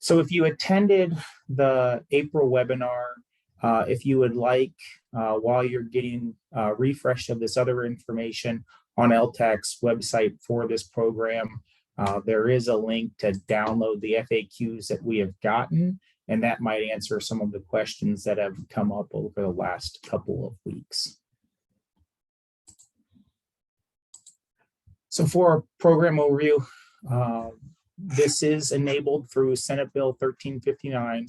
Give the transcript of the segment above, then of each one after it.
So if you attended the April webinar, if you would like, while you're getting refreshed of this other information on LTAC's website for this program, there is a link to download the FAQs that we have gotten, and that might answer some of the questions that have come up over the last couple of weeks. So for our program overview, this is enabled through Senate Bill 1359,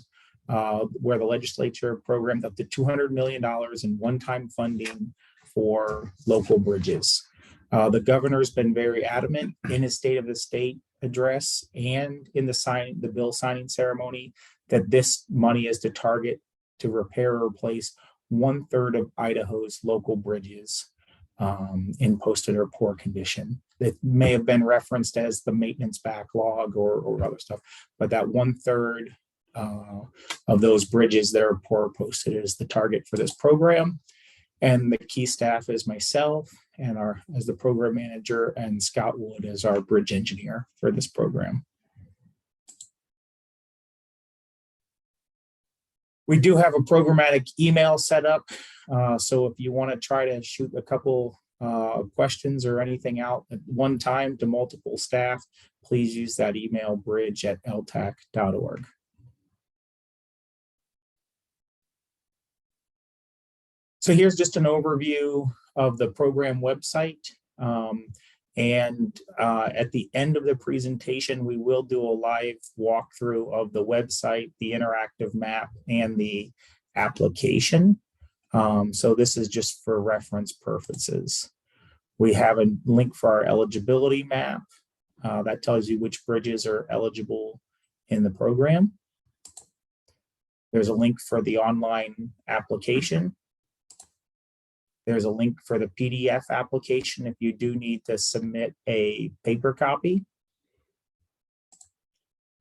where the legislature programmed up to $200 million in one-time funding for local bridges. The governor's been very adamant in his State of the State address and in the bill signing ceremony that this money is to target to repair or replace 1/3 of Idaho's local bridges in posted or poor condition. It may have been referenced as the maintenance backlog or other stuff, but that 1/3 of those bridges that are poor posted is the target for this program. And the key staff is myself and as the program manager, and Scott Wood as our bridge engineer for this program. We do have a programmatic email set up. So if you want to try to shoot a couple questions or anything out at one time to multiple staff, please use that email, bridge@ltac.org. So here's just an overview of the program website. At the end of the presentation, we will do a live walkthrough of the website, the interactive map, and the application. So this is just for reference purposes. We have a link for our eligibility map that tells you which bridges are eligible in the program. There's a link for the online application. There's a link for the PDF application if you do need to submit a paper copy.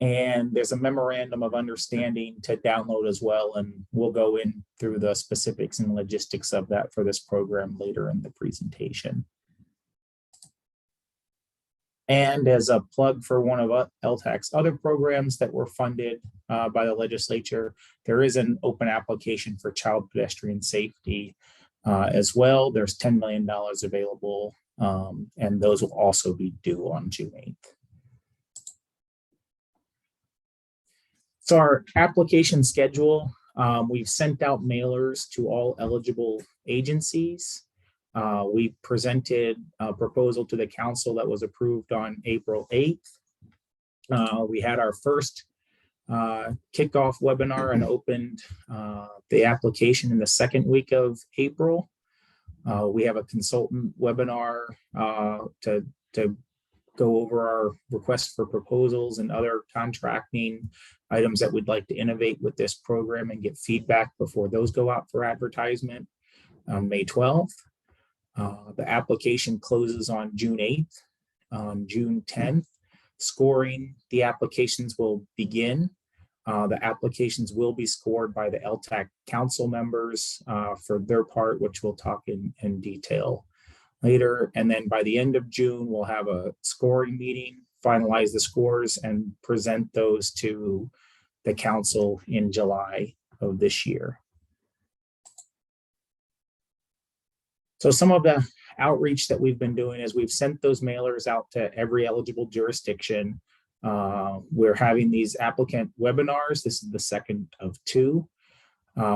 And there's a memorandum of understanding to download as well, and we'll go in through the specifics and logistics of that for this program later in the presentation. And as a plug for one of LTAC's other programs that were funded by the legislature, there is an open application for child pedestrian safety as well. There's $10 million available, and those will also be due on June 8th. So our application schedule, we've sent out mailers to all eligible agencies. We presented a proposal to the council that was approved on April 8th. We had our first kickoff webinar and opened the application in the second week of April. We have a consultant webinar to go over our requests for proposals and other contracting items that we'd like to innovate with this program and get feedback before those go out for advertisement on May 12th. The application closes on June 8th. On June 10th, scoring the applications will begin. The applications will be scored by the LTAC council members for their part, which we'll talk in detail later. And then by the end of June, we'll have a scoring meeting, finalize the scores, and present those to the council in July of this year. So some of the outreach that we've been doing is we've sent those mailers out to every eligible jurisdiction. We're having these applicant webinars. This is the second of two.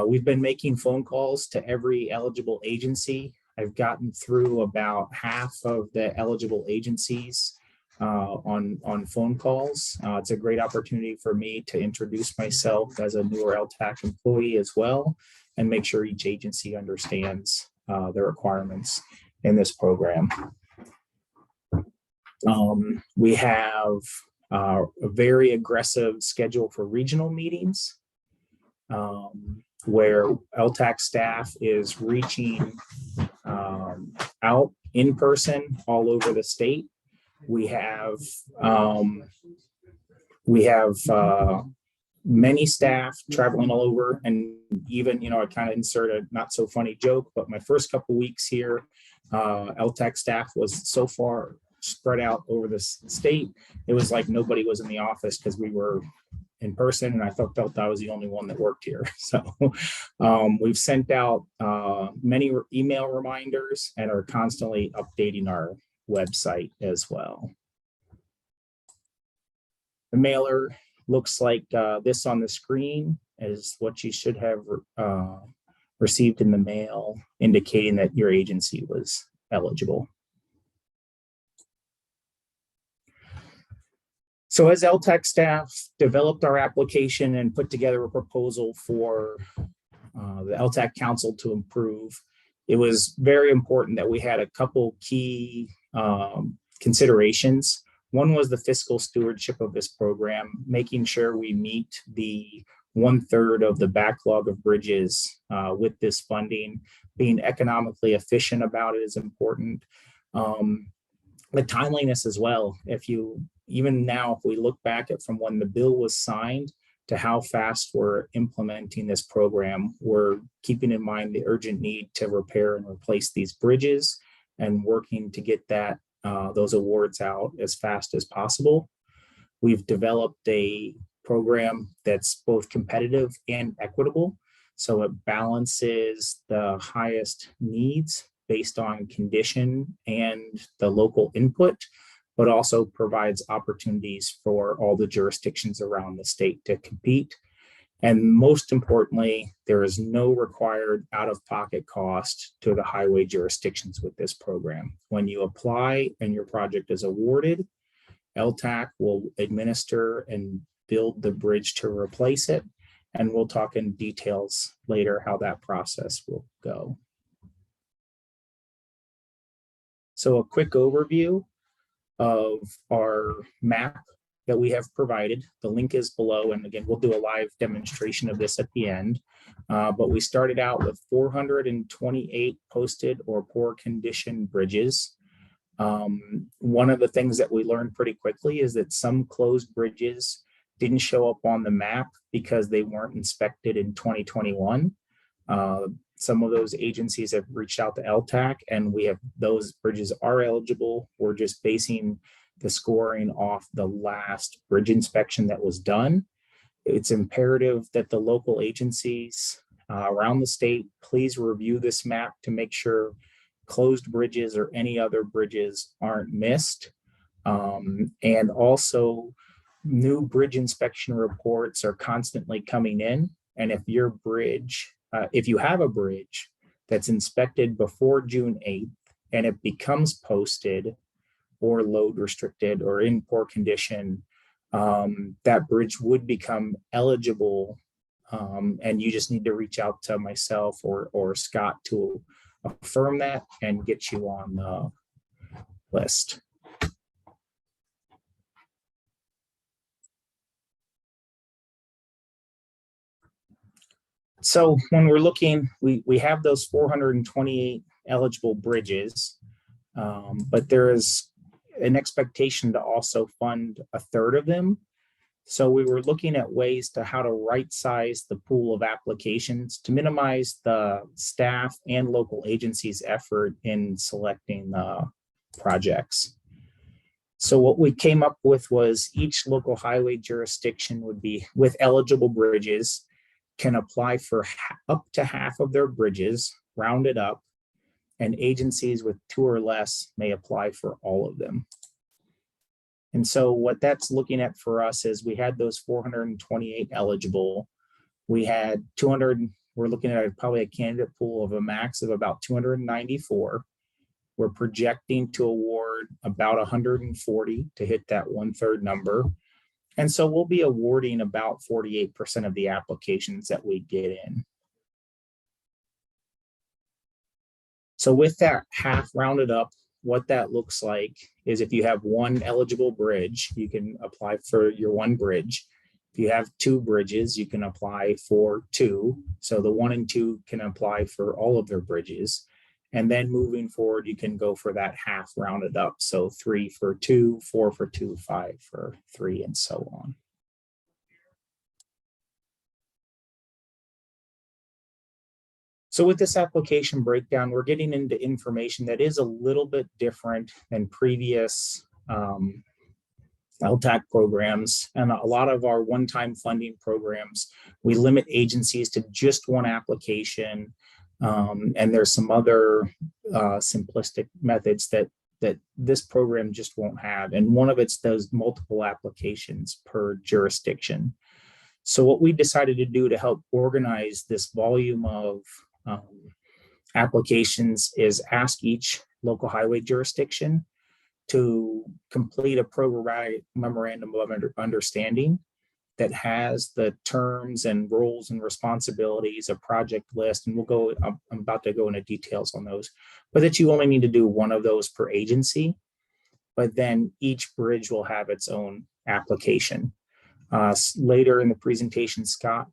We've been making phone calls to every eligible agency. I've gotten through about half of the eligible agencies on phone calls. It's a great opportunity for me to introduce myself as a newer LTAC employee as well, and make sure each agency understands the requirements in this program. We have a very aggressive schedule for regional meetings, where LTAC staff is reaching out in person all over the state. We have many staff traveling all over, and even, I kind of insert a not so funny joke, but my first couple weeks here, LTAC staff was so far spread out over the state, it was like nobody was in the office because we were in person, and I felt I was the only one that worked here. So we've sent out many email reminders and are constantly updating our website as well. The mailer looks like this on the screen is what you should have received in the mail, indicating that your agency was eligible. So as LTAC staff developed our application and put together a proposal for the LTAC Council to approve, it was very important that we had a couple key considerations. One was the fiscal stewardship of this program, making sure we meet the 1/3 of the backlog of bridges with this funding. Being economically efficient about it is important. The timeliness as well. Even now, if we look back at from when the bill was signed to how fast we're implementing this program, we're keeping in mind the urgent need to repair and replace these bridges and working to get those awards out as fast as possible. We've developed a program that's both competitive and equitable, so it balances the highest needs based on condition and the local input, but also provides opportunities for all the jurisdictions around the state to compete. And most importantly, there is no required out-of-pocket cost to the highway jurisdictions with this program. When you apply and your project is awarded, LTAC will administer and build the bridge to replace it. And we'll talk in details later how that process will go. So a quick overview of our map that we have provided. The link is below, and again, we'll do a live demonstration of this at the end. But we started out with 428 posted or poor condition bridges. One of the things that we learned pretty quickly is that some closed bridges didn't show up on the map because they weren't inspected in 2021. Some of those agencies have reached out to LTAC, and those bridges are eligible. We're just basing the scoring off the last bridge inspection that was done. It's imperative that the local agencies around the state please review this map to make sure closed bridges or any other bridges aren't missed. And also, new bridge inspection reports are constantly coming in. And if your bridge, if you have a bridge that's inspected before June 8th and it becomes posted or load restricted or in poor condition, that bridge would become eligible. And you just need to reach out to myself or Scott to affirm that and get you on the list. So when we're looking, we have those 428 eligible bridges, but there is an expectation to also fund 1/3 of them. So we were looking at ways to how to right size the pool of applications to minimize the staff and local agencies' effort in selecting the projects. So what we came up with was each local highway jurisdiction would be, with eligible bridges, can apply for up to half of their bridges, rounded up, and agencies with 2 or less may apply for all of them. And so what that's looking at for us is we had those 428 eligible. We had 200, we're looking at probably a candidate pool of a max of about 294. We're projecting to award about 140 to hit that 1/3 number. And so we'll be awarding about 48% of the applications that we get in. So with that half rounded up, what that looks like is if you have one eligible bridge, you can apply for your one bridge. If you have 2 bridges, you can apply for 2. So the 1 and 2 can apply for all of their bridges. And then moving forward, you can go for that half rounded up. So 3 for 2, 4 for 2, 5 for 3, and so on. So with this application breakdown, we're getting into information that is a little bit different than previous LTAC programs, and a lot of our one-time funding programs, we limit agencies to just one application. And there's some other simplistic methods that this program just won't have. And one of it's those multiple applications per jurisdiction. So what we decided to do to help organize this volume of applications is ask each local highway jurisdiction to complete a programmatic memorandum of understanding that has the terms and roles and responsibilities, a project list, and I'm about to go into details on those, but that you only need to do one of those per agency, but then each bridge will have its own application. Later in the presentation, Scott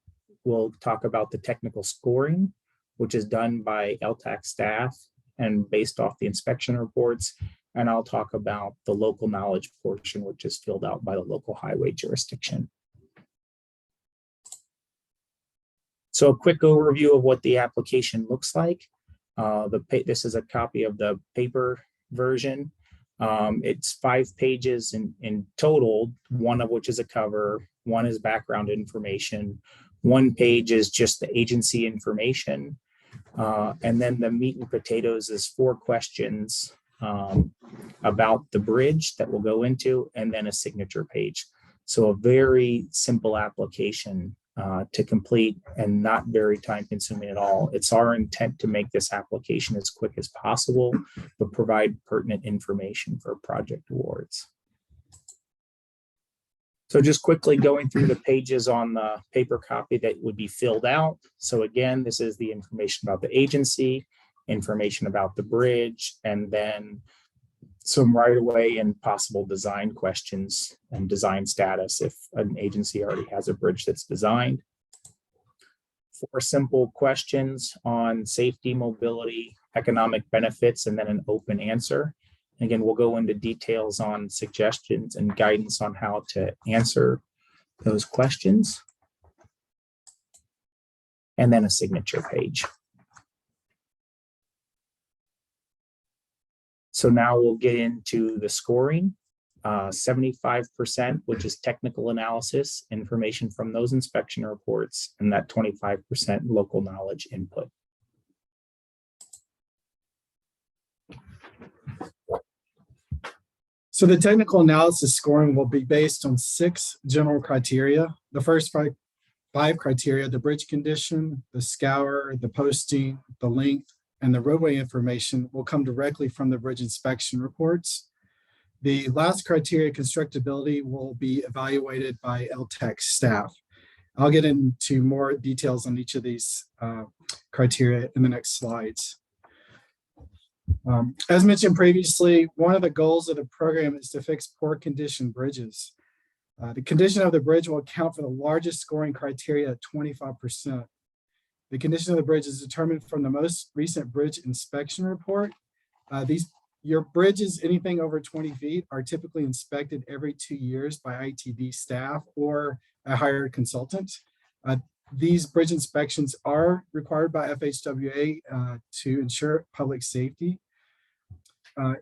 will talk about the technical scoring, which is done by LTAC staff and based off the inspection reports. And I'll talk about the local knowledge portion, which is filled out by the local highway jurisdiction. So a quick overview of what the application looks like. This is a copy of the paper version. It's 5 pages in total, one of which is a cover, one is background information, 1 page is just the agency information, and then the meat and potatoes is 4 questions about the bridge that we'll go into, and then a signature page. So a very simple application to complete and not very time consuming at all. It's our intent to make this application as quick as possible, but provide pertinent information for project awards. So just quickly going through the pages on the paper copy that would be filled out. So again, this is the information about the agency, information about the bridge, and then some right-of-way and possible design questions and design status if an agency already has a bridge that's designed. 4 simple questions on safety, mobility, economic benefits, and then an open answer. Again, we'll go into details on suggestions and guidance on how to answer those questions. And then a signature page. So now we'll get into the scoring. 75%, which is technical analysis, information from those inspection reports, and that 25% local knowledge input. So the technical analysis scoring will be based on 6 general criteria. The first 5 criteria, the bridge condition, the scour, the posting, the length, and the roadway information will come directly from the bridge inspection reports. The last criteria, constructability, will be evaluated by LTAC staff. I'll get into more details on each of these criteria in the next slides. As mentioned previously, one of the goals of the program is to fix poor condition bridges. The condition of the bridge will account for the largest scoring criteria at 25%. The condition of the bridge is determined from the most recent bridge inspection report. Your bridges, anything over 20 feet, are typically inspected every 2 years by ITD staff or a hired consultant. These bridge inspections are required by FHWA to ensure public safety.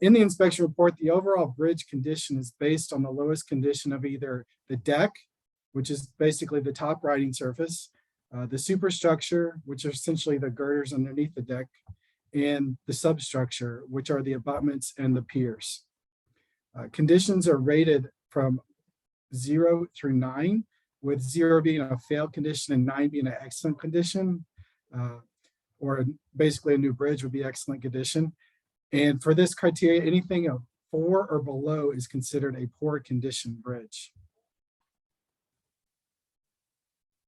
In the inspection report, the overall bridge condition is based on the lowest condition of either the deck, which is basically the top riding surface, the superstructure, which are essentially the girders underneath the deck, and the substructure, which are the abutments and the piers. Conditions are rated from 0 through 9, with 0 being a failed condition and 9 being an excellent condition, or basically a new bridge would be excellent condition. And for this criteria, anything of 4 or below is considered a poor condition bridge.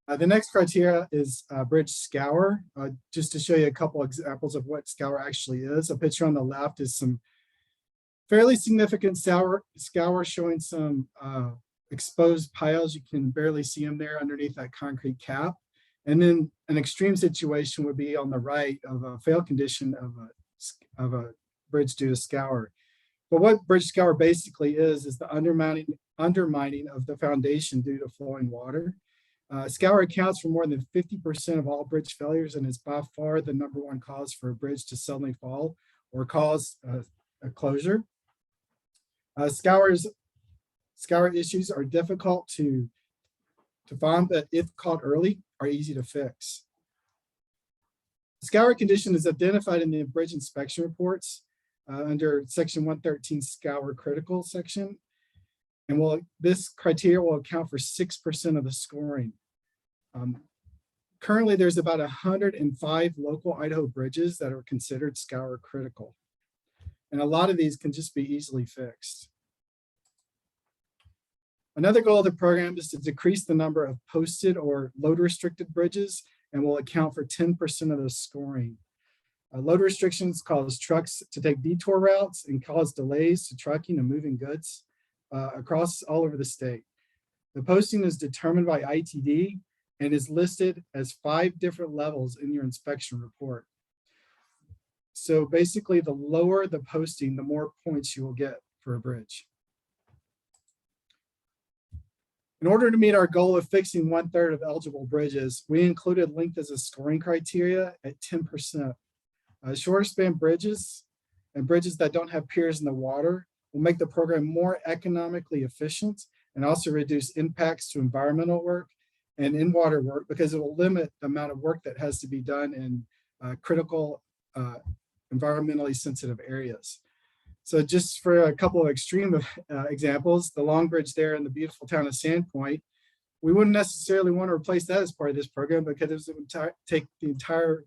The next criteria is bridge scour. Just to show you a couple examples of what scour actually is. A picture on the left is some fairly significant scour showing some exposed piles. You can barely see them there underneath that concrete cap. And then an extreme situation would be on the right of a failed condition of a bridge due to scour. But what bridge scour basically is the undermining of the foundation due to flowing water. Scour accounts for more than 50% of all bridge failures and is by far the #1 cause for a bridge to suddenly fall or cause a closure. Scour Scour issues are difficult to find, but if caught early, are easy to fix. The Scour condition is identified in the bridge inspection reports under section 113 Scour critical section. And this criteria will account for 6% of the scoring. Currently, there's about 105 local Idaho bridges that are considered Scour critical. And a lot of these can just be easily fixed. Another goal of the program is to decrease the number of posted or load restricted bridges and will account for 10% of the scoring. Load restrictions cause trucks to take detour routes and cause delays to trucking and moving goods across all over the state. The posting is determined by ITD and is listed as 5 different levels in your inspection report. So basically, the lower the posting, the more points you will get for a bridge. In order to meet our goal of fixing 1/3 of eligible bridges, we included length as a scoring criteria at 10%. Shorter span bridges and bridges that don't have piers in the water will make the program more economically efficient and also reduce impacts to environmental work and in-water work, because it will limit the amount of work that has to be done in critical environmentally sensitive areas. So just for a couple of extreme examples, the Long Bridge there in the beautiful town of Sandpoint, we wouldn't necessarily want to replace that as part of this program because it would take the entire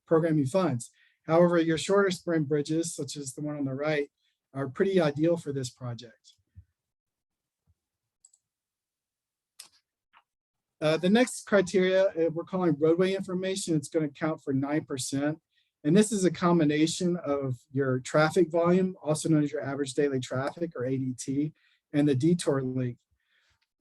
programming funds. However, your shorter span bridges, such as the one on the right, are pretty ideal for this project. The next criteria we're calling roadway information. It's going to count for 9%. And this is a combination of your traffic volume, also known as your average daily traffic or ADT, and the detour length.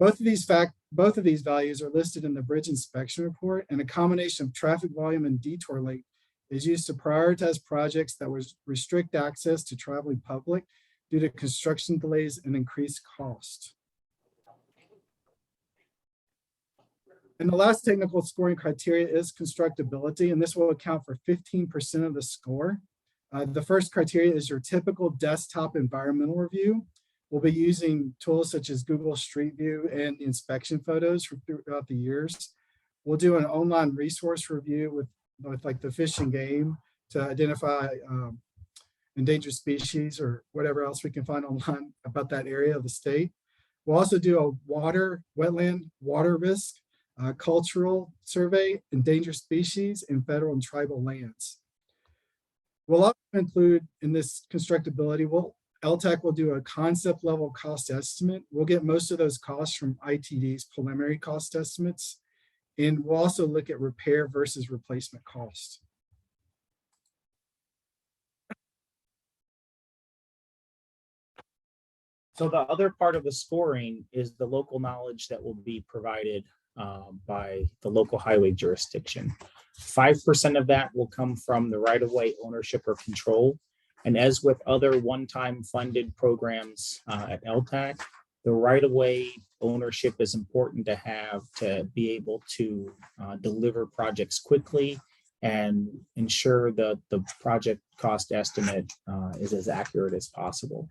Both of these values are listed in the bridge inspection report, and a combination of traffic volume and detour length is used to prioritize projects that would restrict access to traveling public due to construction delays and increased cost. And the last technical scoring criteria is constructability, and this will account for 15% of the score. The first criteria is your typical desktop environmental review. We'll be using tools such as Google Street View and inspection photos throughout the years. We'll do an online resource review with like the Fish and Game to identify endangered species or whatever else we can find online about that area of the state. We'll also do a wetland water risk, cultural survey, endangered species, and federal and tribal lands. We'll also include in this constructability, LTAC will do a concept level cost estimate. We'll get most of those costs from ITD's preliminary cost estimates. And we'll also look at repair versus replacement cost. So the other part of the scoring is the local knowledge that will be provided by the local highway jurisdiction. 5% of that will come from the right-of-way ownership or control. And as with other one-time funded programs at LTAC, the right-of-way ownership is important to have to be able to deliver projects quickly and ensure that the project cost estimate is as accurate as possible.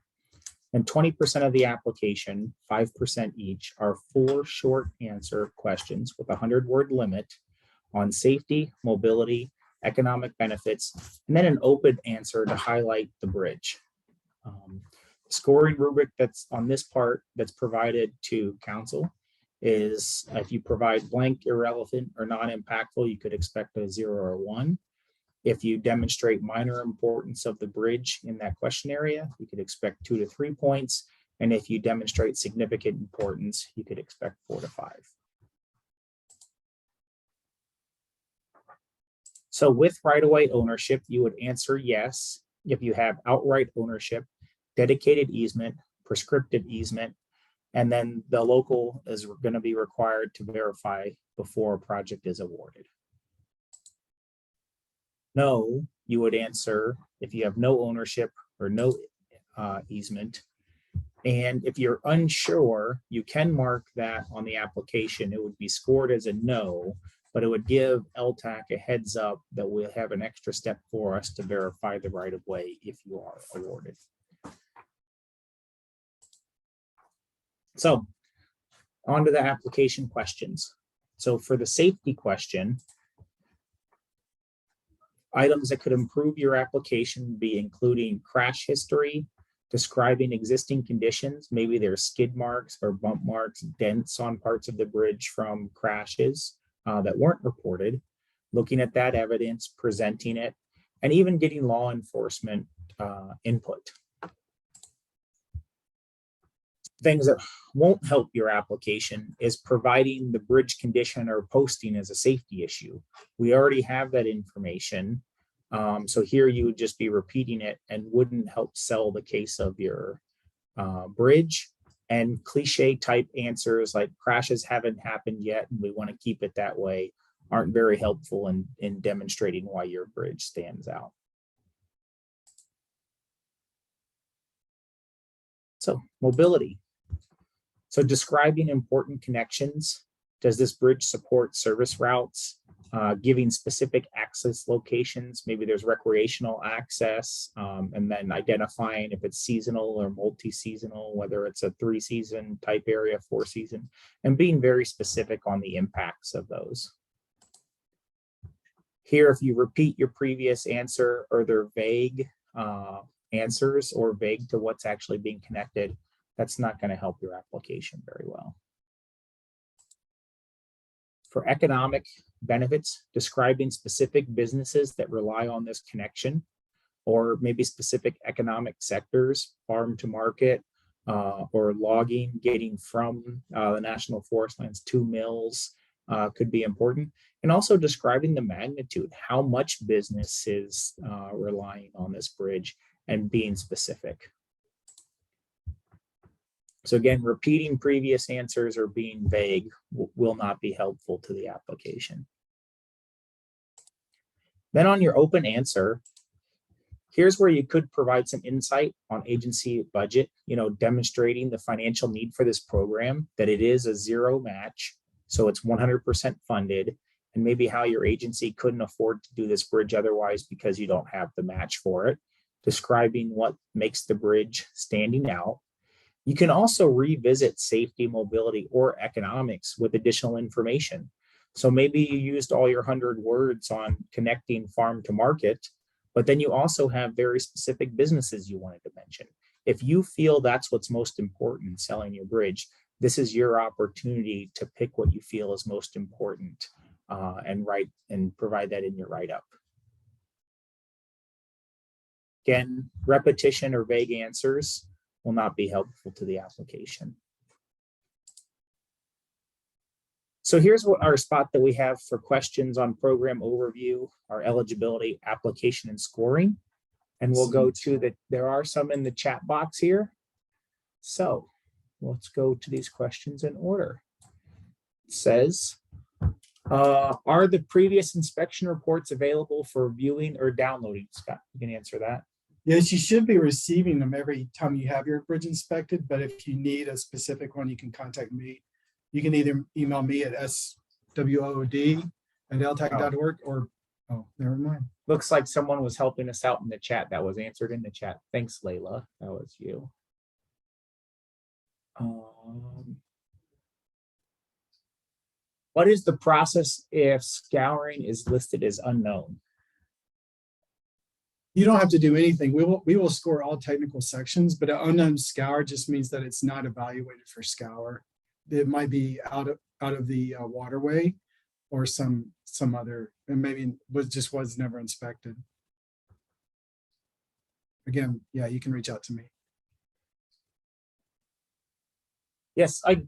And 20% of the application, 5% each, are 4 short answer questions with a 100-word limit on safety, mobility, economic benefits, and then an open answer to highlight the bridge. Scoring rubric that's on this part that's provided to council is if you provide blank, irrelevant, or non-impactful, you could expect a 0 or 1. If you demonstrate minor importance of the bridge in that question area, you could expect 2 to 3 points. And if you demonstrate significant importance, you could expect 4 to 5. So with right-of-way ownership, you would answer yes if you have outright ownership, dedicated easement, prescriptive easement, and then the local is going to be required to verify before a project is awarded. No, you would answer if you have no ownership or no easement. And if you're unsure, you can mark that on the application. It would be scored as a no, but it would give LTAC a heads up that we'll have an extra step for us to verify the right of way if you are awarded. So on to the application questions. So for the safety question, items that could improve your application would be including crash history, describing existing conditions. Maybe there's skid marks or bump marks, dents on parts of the bridge from crashes that weren't reported, looking at that evidence, presenting it, and even getting law enforcement input. Things that won't help your application is providing the bridge condition or posting as a safety issue. We already have that information. So here you would just be repeating it and wouldn't help sell the case of your bridge. And cliche type answers like crashes haven't happened yet and we want to keep it that way aren't very helpful in demonstrating why your bridge stands out. So mobility. So describing important connections. Does this bridge support service routes? Giving specific access locations. Maybe there's recreational access, and then identifying if it's seasonal or multi-seasonal, whether it's a 3-season type area, 4-season, and being very specific on the impacts of those. Here, if you repeat your previous answer or they're vague answers or vague to what's actually being connected, that's not going to help your application very well. For economic benefits, describing specific businesses that rely on this connection, or maybe specific economic sectors, farm to market, or logging, getting from the national forest lands to mills could be important. And also describing the magnitude, how much business is relying on this bridge and being specific. So again, repeating previous answers or being vague will not be helpful to the application. Then on your open answer, here's where you could provide some insight on agency budget, demonstrating the financial need for this program, that it is a zero match, so it's 100% funded, and maybe how your agency couldn't afford to do this bridge otherwise because you don't have the match for it, describing what makes the bridge standing out. You can also revisit safety, mobility, or economics with additional information. So maybe you used all your 100 words on connecting farm to market, but then you also have very specific businesses you wanted to mention. If you feel that's what's most important in selling your bridge, this is your opportunity to pick what you feel is most important and provide that in your write-up. Again, repetition or vague answers will not be helpful to the application. So here's what our spot that we have for questions on program overview, our eligibility, application, and scoring. And we'll go to there are some in the chat box here. So let's go to these questions in order. It says, are the previous inspection reports available for viewing or downloading? Scott, you can answer that. Yes, you should be receiving them every time you have your bridge inspected, but if you need a specific one, you can contact me. You can either email me at swood@ltac.org or, never mind. Looks like someone was helping us out in the chat. That was answered in the chat. Thanks, Layla. That was you. What is the process if scouring is listed as unknown? You don't have to do anything. We will score all technical sections, but an unknown scour just means that it's not evaluated for scour. It might be out of the waterway or some other, and maybe just was never inspected. Again, yeah, you can reach out to me. Yes, I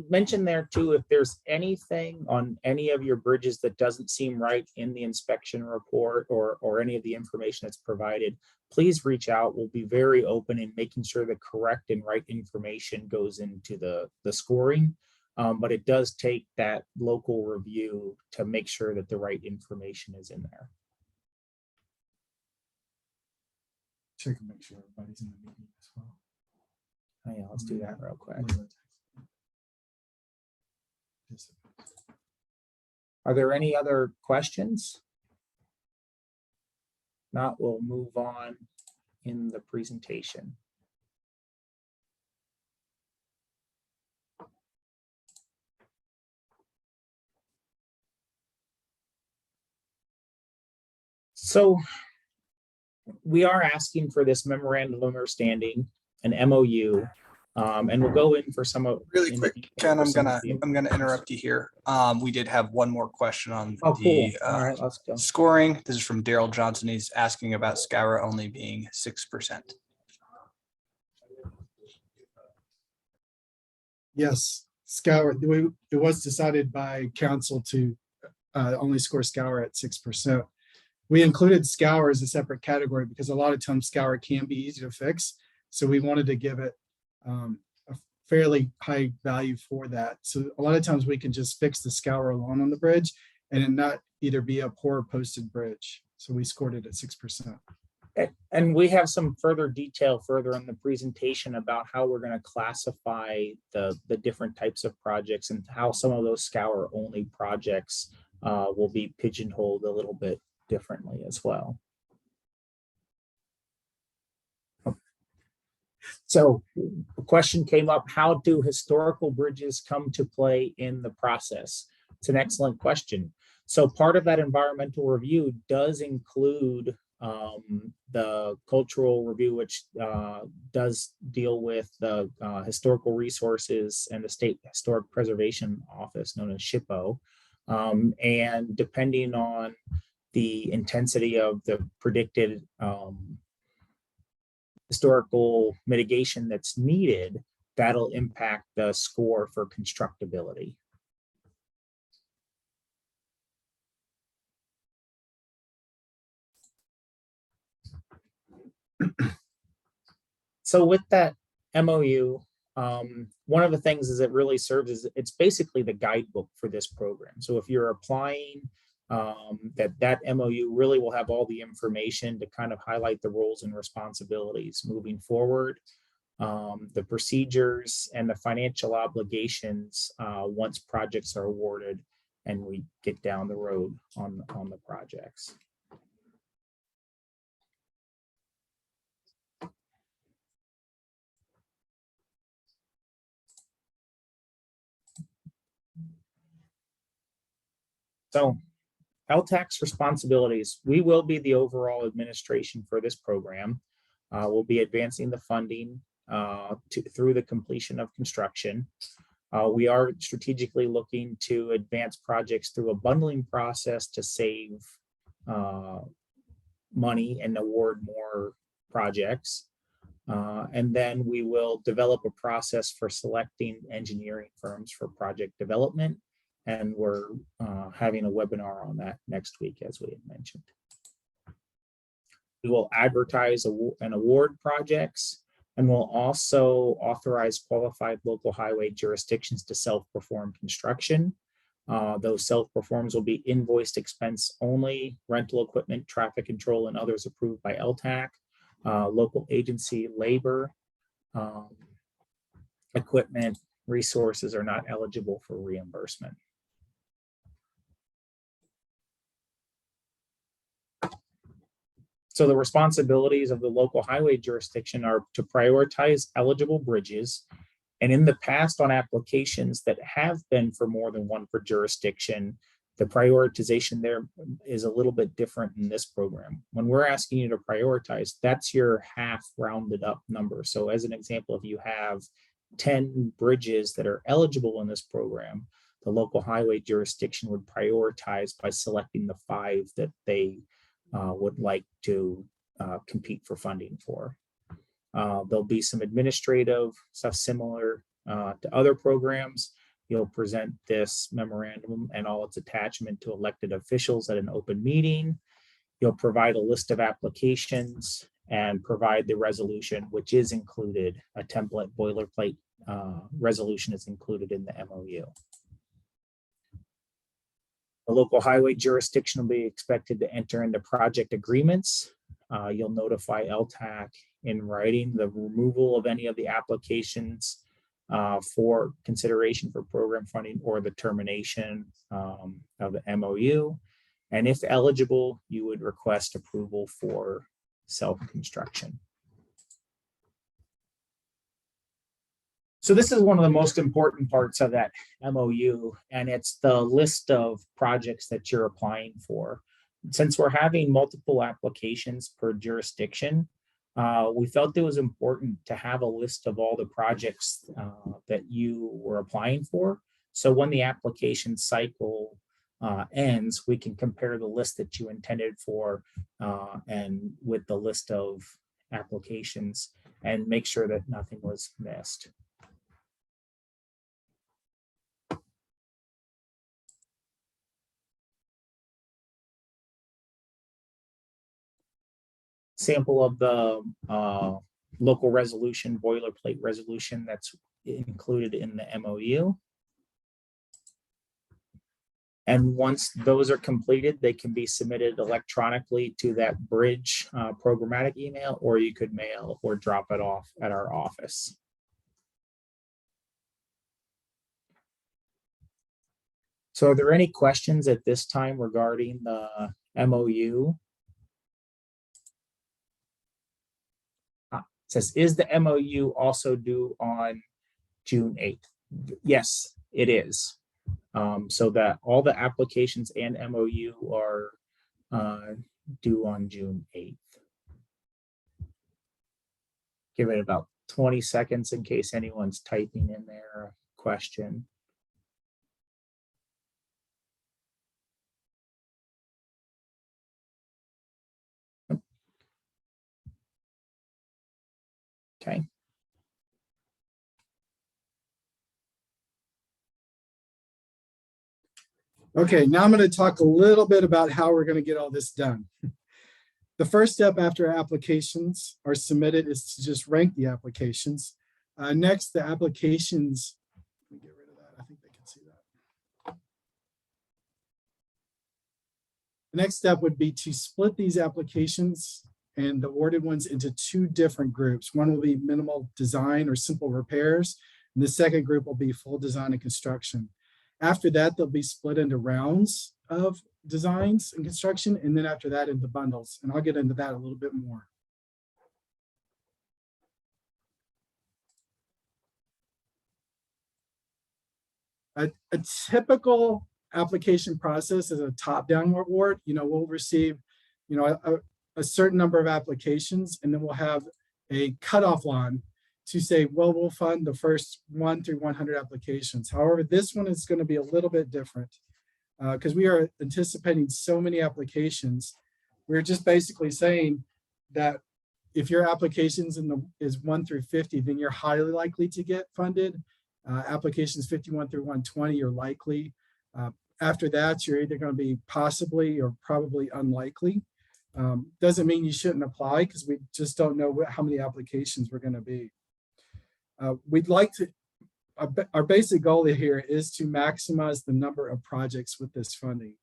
mentioned there too, if there's anything on any of your bridges that doesn't seem right in the inspection report or any of the information that's provided, please reach out. We'll be very open in making sure the correct and right information goes into the scoring. But it does take that local review to make sure that the right information is in there. Check and make sure everybody's in the meeting as well. Oh, yeah, let's do that real quick. Are there any other questions? Not, we'll move on in the presentation. So we are asking for this memorandum of understanding, an MOU, and we'll go in for some of. Really in quick, detail Ken, for I'm some of gonna the I'm gonna information. interrupt you here. We did have one more question on Oh, cool. the All right, let's go. scoring. This is from Daryl Johnson. He's asking about Scour only being 6%. Yes, Scour, it was decided by council to only score Scour at 6%. We included Scour as a separate category because a lot of times Scour can be easy to fix. So we wanted to give it a fairly high value for that. So a lot of times we can just fix the Scour alone on the bridge and it not either be a poor posted bridge. So we scored it at 6%. And we have some further detail further in the presentation about how we're going to classify the different types of projects and how some of those Scour only projects will be pigeonholed a little bit differently as well. So the question came up, how do historical bridges come to play in the process? It's an excellent question. So part of that environmental review does include the cultural review, which does deal with the historical resources and the State Historic Preservation Office, known as SHPO. And depending on the intensity of the predicted historical mitigation that's needed, that'll impact the score for constructability. So with that MOU, one of the things is it really serves as, it's basically the guidebook for this program. So if you're applying, that MOU really will have all the information to kind of highlight the roles and responsibilities moving forward, the procedures and the financial obligations once projects are awarded and we get down the road on the projects. So LTAC's responsibilities, we will be the overall administration for this program. We'll be advancing the funding through the completion of construction. We are strategically looking to advance projects through a bundling process to save money and award more projects. And then we will develop a process for selecting engineering firms for project development. And we're having a webinar on that next week, as we had mentioned. We will advertise and award projects, and we'll also authorize qualified local highway jurisdictions to self-perform construction. Those self-performs will be invoiced expense only, rental equipment, traffic control, and others approved by LTAC. Local agency labor, equipment, resources are not eligible for reimbursement. So the responsibilities of the local highway jurisdiction are to prioritize eligible bridges. And in the past, on applications that have been for more than one per jurisdiction, the prioritization there is a little bit different in this program. When we're asking you to prioritize, that's your half rounded up number. So as an example, if you have 10 bridges that are eligible in this program, the local highway jurisdiction would prioritize by selecting the 5 that they would like to compete for funding for. There'll be some administrative stuff similar to other programs. You'll present this memorandum and all its attachment to elected officials at an open meeting. You'll provide a list of applications and provide the resolution, which is included. A template boilerplate resolution is included in the MOU. The local highway jurisdiction will be expected to enter into project agreements. You'll notify LTAC in writing the removal of any of the applications for consideration for program funding or the termination of the MOU. And if eligible, you would request approval for self-construction. So this is one of the most important parts of that MOU, and it's the list of projects that you're applying for. since we're having multiple applications per jurisdiction, we felt it was important to have a list of all the projects that you were applying for. So when the application cycle ends, we can compare the list that you intended for and with the list of applications and make sure that nothing was missed. Sample of the local resolution, boilerplate resolution that's included in the MOU. And once those are completed, they can be submitted electronically to that bridge programmatic email, or you could mail or drop it off at our office. So are there any questions at this time regarding the MOU? It says, is the MOU also due on June 8th? Yes, it is. So that all the applications and MOU are due on June 8th. Give it about 20 seconds in case anyone's typing in their question. Okay. Okay, now I'm going to talk a little bit about how we're going to get all this done. The first step after applications are submitted is to just rank the applications. Next, the applications, let me get rid of that. I think they can see that. The next step would be to split these applications and the awarded ones into two different groups. One will be minimal design or simple repairs, and the second group will be full design and construction. After that, they'll be split into rounds of designs and construction, and then after that into bundles. And I'll get into that a little bit more. A typical application process is a top-down award. We'll receive, a certain number of applications, and then we'll have a cutoff line to say, well, we'll fund the first 1 through 100 applications. However, this one is going to be a little bit different because we are anticipating so many applications. We're just basically saying that if your applications is 1 through 50, then you're highly likely to get funded. Applications 51 through 120 are likely. After that, you're either going to be possibly or probably unlikely. Doesn't mean you shouldn't apply because we just don't know how many applications we're going to be. We'd like to, our basic goal here is to maximize the number of projects with this funding.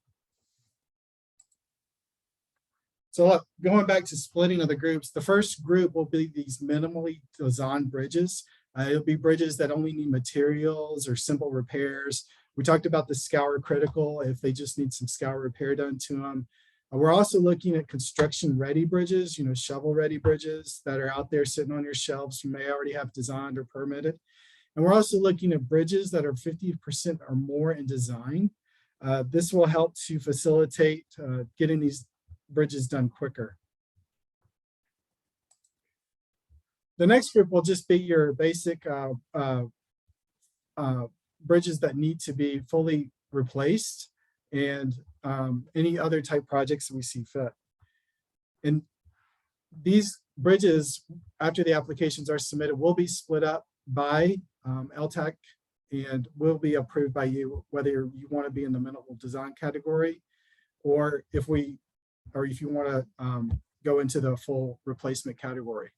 So look, going back to splitting of the groups, the first group will be these minimally designed bridges. It'll be bridges that only need materials or simple repairs. We talked about the Scour critical if they just need some Scour repair done to them. We're also looking at construction ready bridges, shovel ready bridges that are out there sitting on your shelves. You may already have designed or permitted. And we're also looking at bridges that are 50% or more in design. This will help to facilitate getting these bridges done quicker. The next group will just be your basic bridges that need to be fully replaced and any other type projects that we see fit. And these bridges, after the applications are submitted, will be split up by LHTAC and will be approved by you, whether you want to be in the minimal design category or if you want to go into the full replacement category.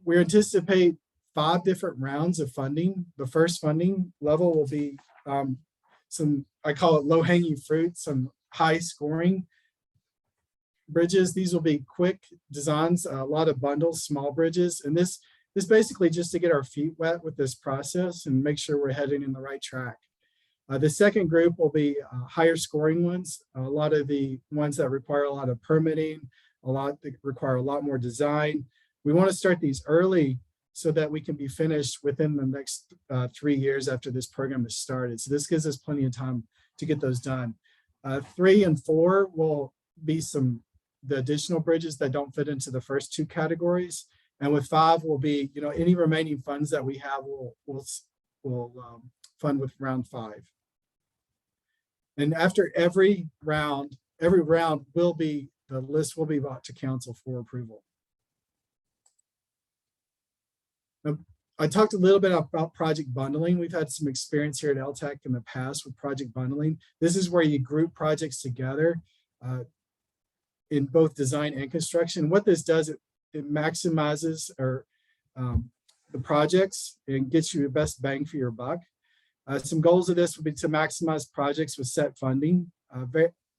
We anticipate 5 different rounds of funding. The first funding level will be some, I call it low-hanging fruit, some high scoring bridges. These will be quick designs, a lot of bundles, small bridges. And this basically just to get our feet wet with this process and make sure we're heading in the right track. The second group will be higher scoring ones. A lot of the ones that require a lot of permitting, that require a lot more design. We want to start these early so that we can be finished within the next 3 years after this program is started. So this gives us plenty of time to get those done. 3 and 4 will be the additional bridges that don't fit into the first two categories. And with 5 will be, any remaining funds that we have will fund with round 5. And after every round the list will be brought to council for approval. Now, I talked a little bit about project bundling. We've had some experience here at LTAC in the past with project bundling. This is where you group projects together in both design and construction. What this does, it maximizes the projects and gets you the best bang for your buck. Some goals of this would be to maximize projects with set funding,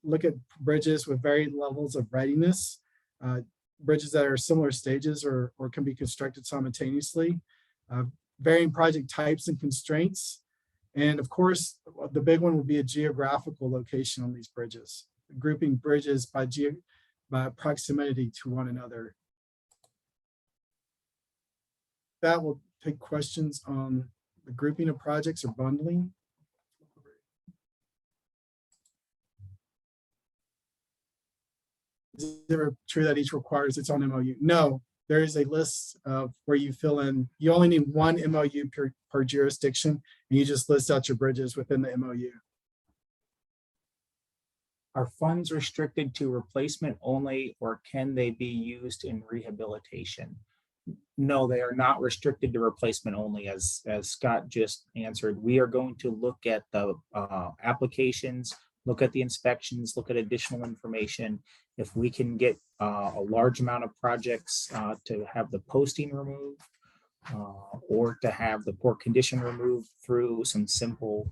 look at bridges with varying levels of readiness, bridges that are similar stages or can be constructed simultaneously, varying project types and constraints. And of course, the big one will be a geographical location on these bridges, grouping bridges by proximity to one another. That will take questions on the grouping of projects or bundling. Is it ever true that each requires its own MOU? No, there is a list of where you fill in, you only need one MOU per jurisdiction, and you just list out your bridges within the MOU. Are funds restricted to replacement only, or can they be used in rehabilitation? No, they are not restricted to replacement only, as Scott just answered. We are going to look at the applications, look at the inspections, look at additional information. If we can get a large amount of projects to have the posting removed or to have the poor condition removed through some simple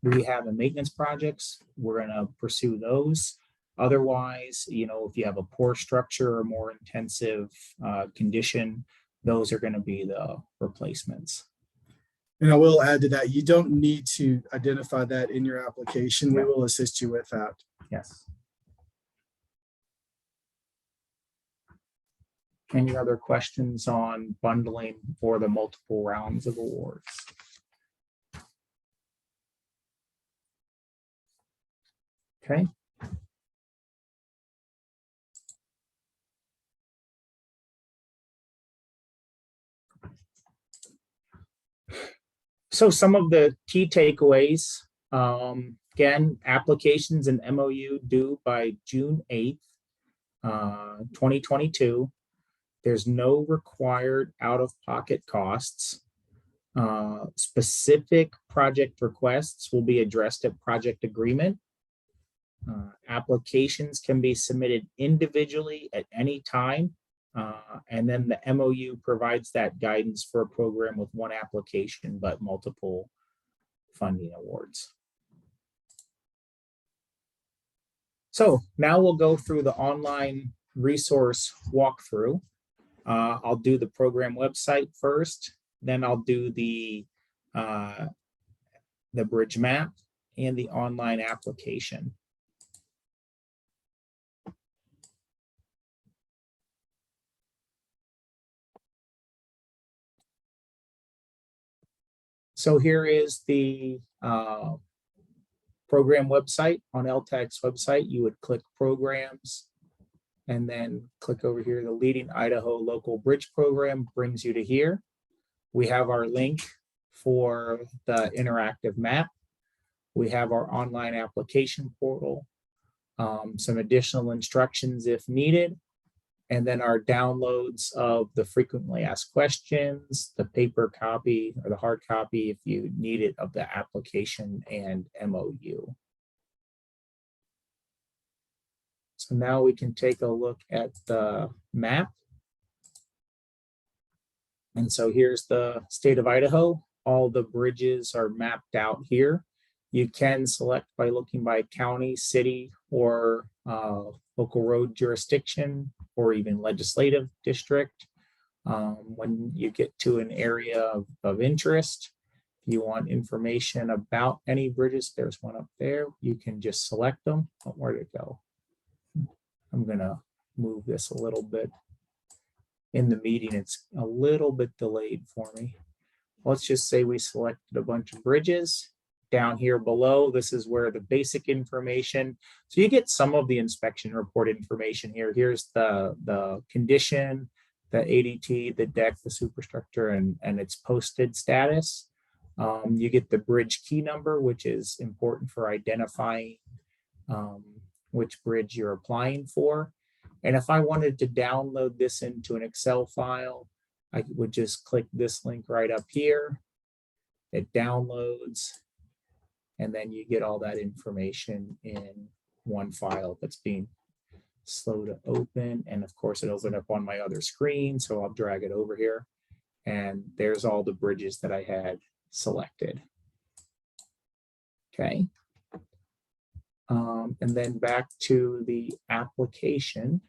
rehab and maintenance projects, we're going to pursue those. Otherwise, if you have a poor structure or more intensive condition, those are going to be the replacements. And I will add to that, you don't need to identify that in your application. We will assist you with that. Yes. Any other questions on bundling or the multiple rounds of awards? Okay. So some of the key takeaways, again, applications and MOU due by June 8th, 2022. There's no required out-of-pocket costs. Specific project requests will be addressed at project agreement. Applications can be submitted individually at any time. And then the MOU provides that guidance for a program with one application, but multiple funding awards. So now we'll go through the online resource walkthrough. I'll do the program website first, then I'll do the bridge map and the online application. So here is the program website on LTAC's website. You would click programs and then click over here. The Leading Idaho Local Bridge Program brings you to here. We have our link for the interactive map. We have our online application portal, some additional instructions if needed, and then our downloads of the frequently asked questions, the paper copy or the hard copy if you need it of the application and MOU. So now we can take a look at the map. And so here's the state of Idaho. All the bridges are mapped out here. You can select by looking by county, city, or local road jurisdiction, or even legislative district. When you get to an area of interest, if you want information about any bridges, there's one up there. You can just select them. Oh, where'd it go? I'm gonna move this a little bit. In the meeting, it's a little bit delayed for me. Let's just say we selected a bunch of bridges. down here below, this is where the basic information. So you get some of the inspection report information here. Here's the condition, the ADT, the deck, the superstructure, and its posted status. You get the bridge key number, which is important for identifying which bridge you're applying for. And if I wanted to download this into an Excel file, I would just click this link right up here. It downloads, and then you get all that information in one file that's being slow to open. And of course, it opened up on my other screen, so I'll drag it over here. And there's all the bridges that I had selected. Okay. And then back to the application.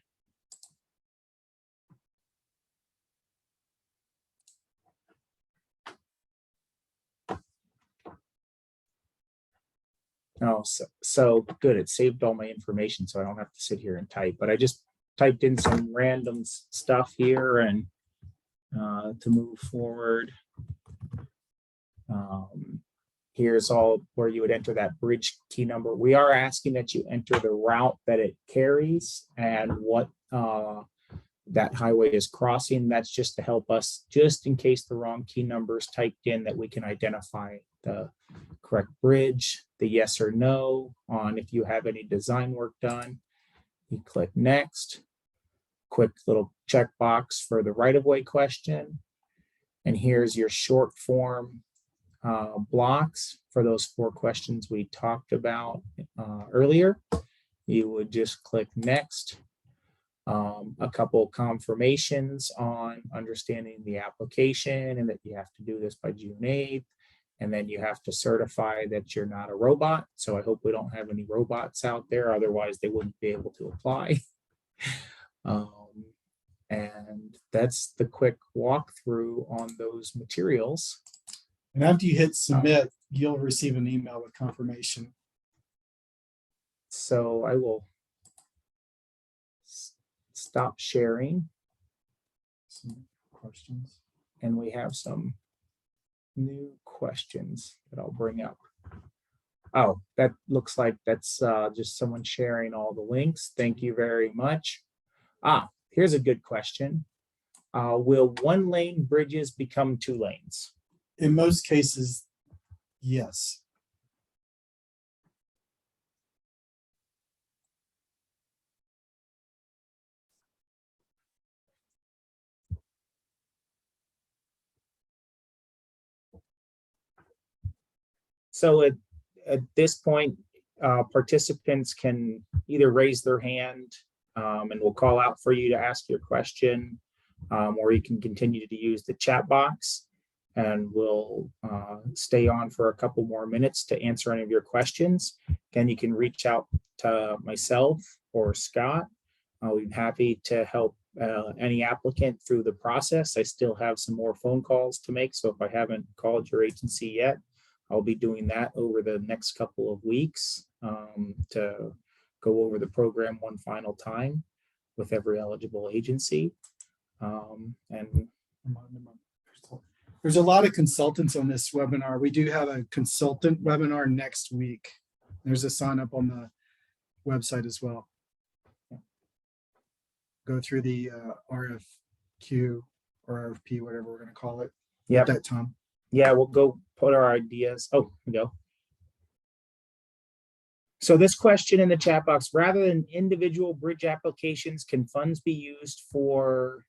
Oh, so good. It saved all my information, so I don't have to sit here and type. But I just typed in some random stuff here and to move forward. Here's all where you would enter that bridge key number. We are asking that you enter the route that it carries and what that highway is crossing. That's just to help us, just in case the wrong key number is typed in, that we can identify the correct bridge, the yes or no on if you have any design work done. You click next, quick little checkbox for the right-of-way question. And here's your short form blocks for those 4 questions we talked about earlier. You would just click next. A couple confirmations on understanding the application and that you have to do this by June 8th. And then you have to certify that you're not a robot. So I hope we don't have any robots out there. Otherwise, they wouldn't be able to apply. And that's the quick walkthrough on those materials. And after you hit submit, you'll receive an email with confirmation. So I will stop sharing. Some questions. And we have some new questions that I'll bring up. Oh, that looks like that's just someone sharing all the links. Thank you very much. Here's a good question. Will 1-lane bridges become 2 lanes? In most cases, yes. So at this point, participants can either raise their hand and we'll call out for you to ask your question, or you can continue to use the chat box and we'll stay on for a couple more minutes to answer any of your questions. Again, you can reach out to myself or Scott. We'd be happy to help any applicant through the process. I still have some more phone calls to make, so if I haven't called your agency yet, I'll be doing that over the next couple of weeks to go over the program one final time with every eligible agency. And there's a lot of consultants on this webinar. We do have a consultant webinar next week. There's a sign up on the website as well. Go through the RFQ or RFP, whatever we're going to call it at that time. Yeah, we'll go put our ideas. Oh, here we go. So this question in the chat box: rather than individual bridge applications, can funds be used for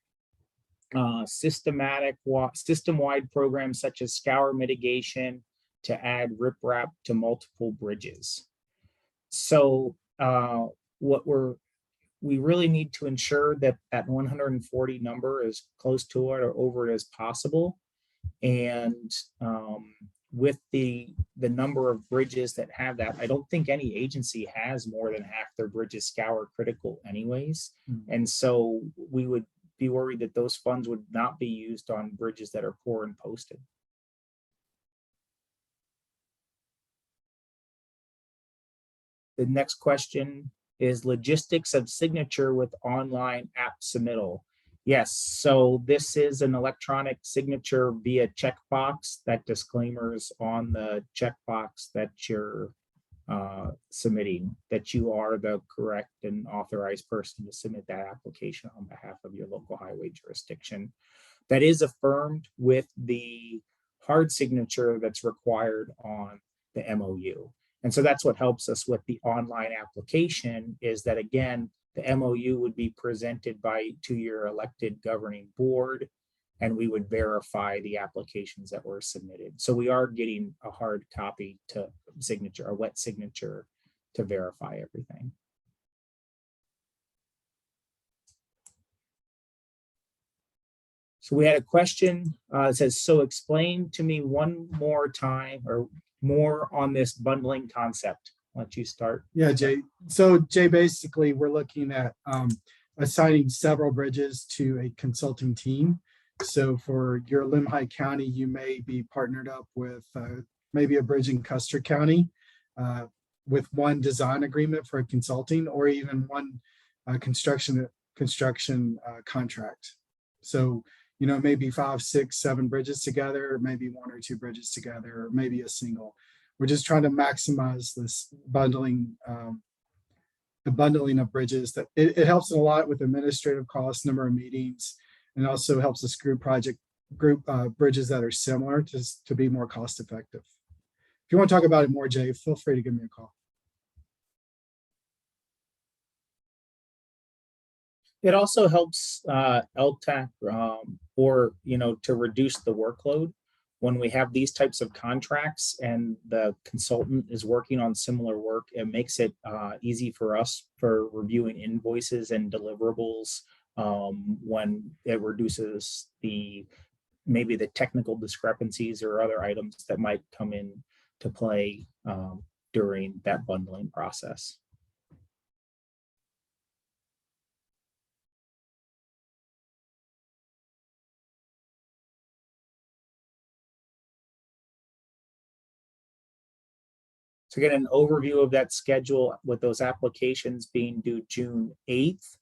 system-wide programs such as scour mitigation to add riprap to multiple bridges? So we really need to ensure that that 140 number is close to it or over it as possible. And with the number of bridges that have that, I don't think any agency has more than half their bridges scour critical anyways. And so we would be worried that those funds would not be used on bridges that are poor and posted. The next question is logistics of signature with online app submittal. Yes, so this is an electronic signature via checkbox. That disclaimers on the checkbox that you're submitting, that you are the correct and authorized person to submit that application on behalf of your local highway jurisdiction. That is affirmed with the hard signature that's required on the MOU. And so that's what helps us with the online application, is that, again, the MOU would be presented to your elected governing board, and we would verify the applications that were submitted. So we are getting a hard copy to signature, a wet signature, to verify everything. So we had a question, it says, so explain to me one more time or more on this bundling concept. Why don't you start? Yeah, Jay. So Jay, basically we're looking at assigning several bridges to a consulting team. So for your Limhi County, you may be partnered up with maybe a bridge in Custer County with one design agreement for a consulting, or even one construction contract. So, you know, maybe 5, 6, 7 bridges together, maybe 1 or 2 bridges together, or maybe a single. We're just trying to maximize this bundling, the bundling of bridges. That it helps a lot with administrative costs, number of meetings, and also helps us group bridges that are similar to be more cost effective. If you want to talk about it more, Jay, feel free to give me a call. It also helps LTAC or, you know, to reduce the workload. When we have these types of contracts and the consultant is working on similar work, it makes it easy for us for reviewing invoices and deliverables, when it reduces maybe the technical discrepancies or other items that might come in to play during that bundling process. To get an overview of that schedule, with those applications being due June 8th,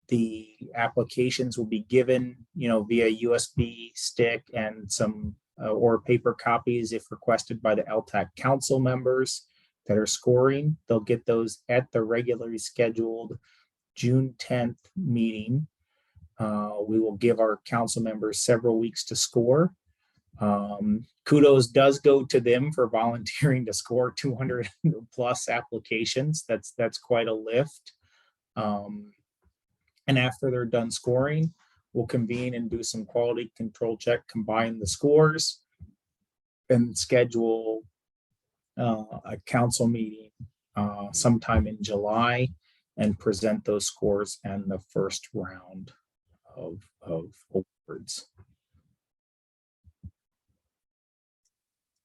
the applications will be given, you know, via USB stick and some or paper copies if requested by the LTAC council members that are scoring. They'll get those at the regularly scheduled June 10th meeting. We will give our council members several weeks to score. Kudos does go to them for volunteering to score 200 plus applications. That's quite a lift. And after they're done scoring, we'll convene and do some quality control check, combine the scores, and schedule a council meeting sometime in July and present those scores and the first round of awards.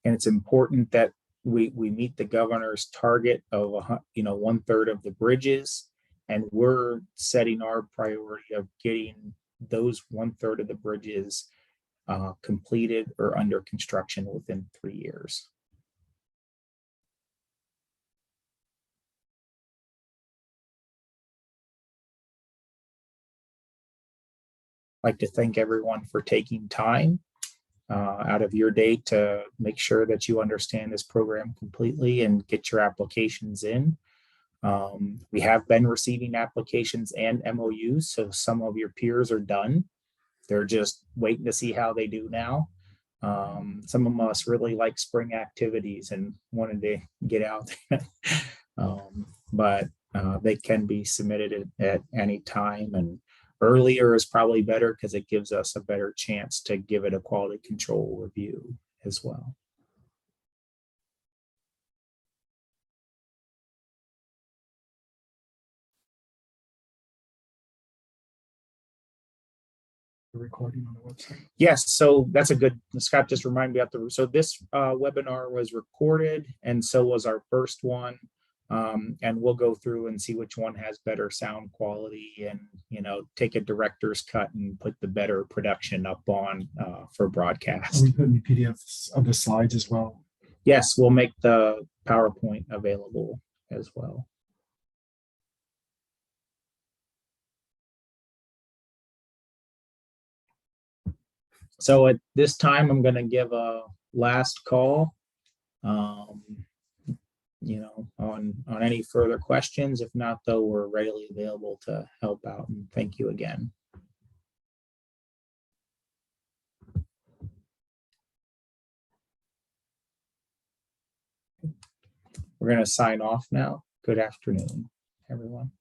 And it's important that we meet the governor's target of, you know, 1/3 of the bridges, and we're setting our priority of getting those 1/3 of the bridges completed or under construction within 3 years. I'd like to thank everyone for taking time out of your day to make sure that you understand this program completely and get your applications in. We have been receiving applications and MOUs, so some of your peers are done. They're just waiting to see how they do now. Some of us really like spring activities and wanted to get out there. But they can be submitted at any time, and earlier is probably better because it gives us a better chance to give it a quality control review as well. The recording on the website. Yes, so that's a good, Scott just reminded me of so this webinar was recorded, and so was our first one. And we'll go through and see which one has better sound quality, and, you know, take a director's cut and put the better production up on for broadcast. Are we putting the PDFs of the slides as well? Yes, we'll make the PowerPoint available as well. So at this time, I'm going to give a last call. On any further questions. If not, though, we're readily available to help out, and thank you again. We're going to sign off now. Good afternoon, everyone.